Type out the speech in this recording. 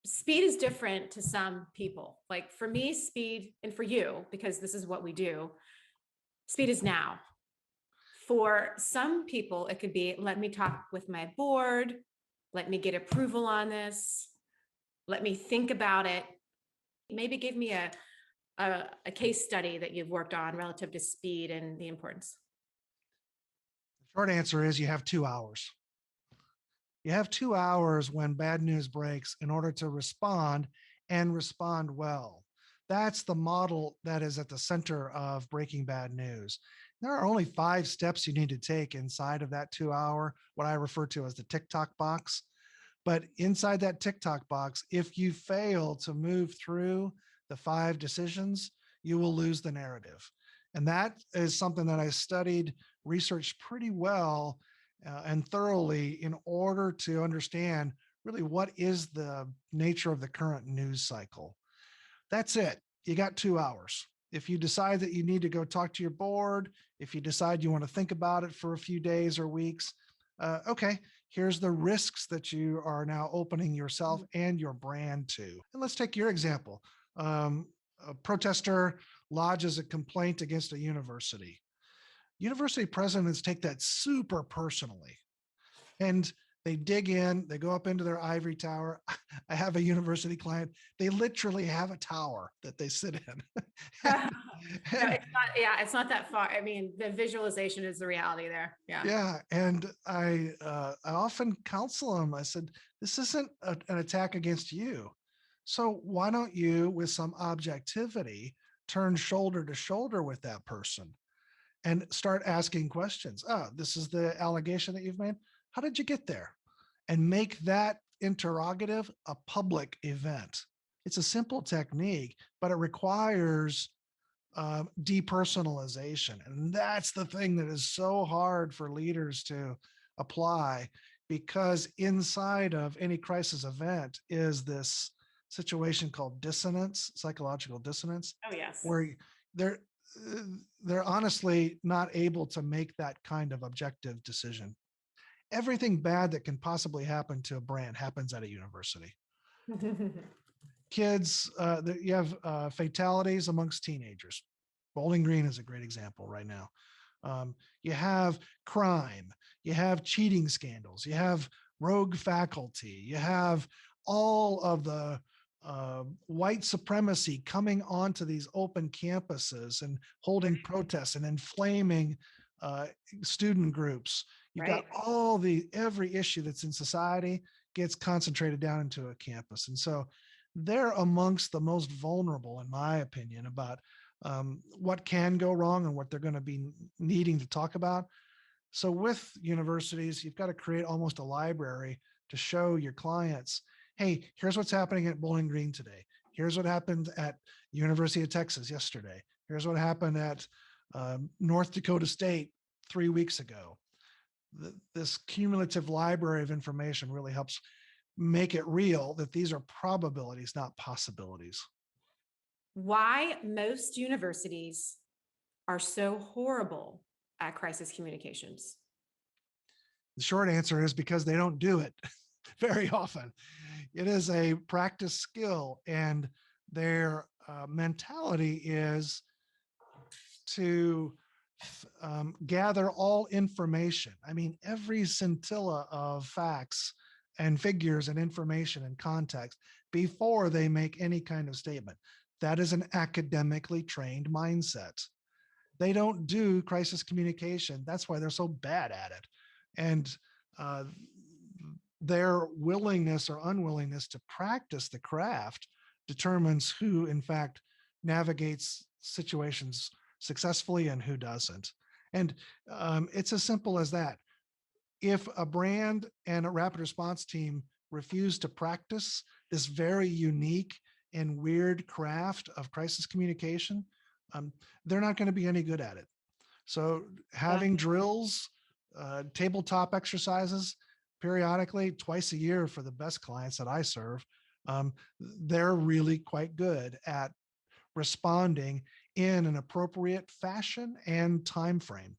speed is different to some people. Like for me, speed, and for you, because this is what we do, speed is now. For some people, it could be, let me talk with my board, let me get approval on this, let me think about it. Maybe give me a case study that you've worked on relative to speed and the importance. The short answer is you have 2 hours. You have 2 hours when bad news breaks in order to respond and respond well. That's the model that is at the center of breaking bad news. There are only 5 steps you need to take inside of that 2 hour, what I refer to as the TikTok box. But inside that TikTok box, if you fail to move through the 5 decisions, you will lose the narrative. And that is something that I studied, researched pretty well and thoroughly in order to understand really what is the nature of the current news cycle. That's it. You got 2 hours. If you decide that you need to go talk to your board, if you decide you want to think about it for a few days or weeks, okay, here's the risks that you are now opening yourself and your brand to. And let's take your example. A protester lodges a complaint against a university. University presidents take that super personally, and they dig in, they go up into their ivory tower. I have a university client. They literally have a tower that they sit in. No, it's not that far. I mean, the visualization is the reality there. Yeah. Yeah. And I often counsel them. I said, this isn't an attack against you. So why don't you, with some objectivity, turn shoulder to shoulder with that person and start asking questions? Oh, this is the allegation that you've made. How did you get there? And make that interrogative a public event. It's a simple technique, but it requires depersonalization. And that's the thing that is so hard for leaders to apply, because inside of any crisis event is this situation called dissonance, psychological dissonance. Oh, yes. Where they're honestly not able to make that kind of objective decision. Everything bad that can possibly happen to a brand happens at a university. Kids, you have fatalities amongst teenagers. Bowling Green is a great example right now. You have crime, you have cheating scandals, you have rogue faculty, you have all of the white supremacy coming onto these open campuses and holding protests and inflaming student groups. You've got every issue that's in society gets concentrated down into a campus. And so they're amongst the most vulnerable, in my opinion, about what can go wrong and what they're going to be needing to talk about. So with universities, you've got to create almost a library to show your clients, hey, here's what's happening at Bowling Green today. Here's what happened at University of Texas yesterday. Here's what happened at North Dakota State 3 weeks ago. This cumulative library of information really helps make it real that these are probabilities, not possibilities. Why most universities are so horrible at crisis communications? The short answer is because they don't do it very often. It is a practice skill, and their mentality is to gather all information. I mean, every scintilla of facts and figures and information and context before they make any kind of statement. That is an academically trained mindset. They don't do crisis communication. That's why they're so bad at it. And their willingness or unwillingness to practice the craft determines who, in fact, navigates situations successfully and who doesn't. And it's as simple as that. If a brand and a rapid response team refuse to practice this very unique and weird craft of crisis communication, they're not going to be any good at it. So having drills, tabletop exercises periodically, twice a year for the best clients that I serve, they're really quite good at responding in an appropriate fashion and time frame.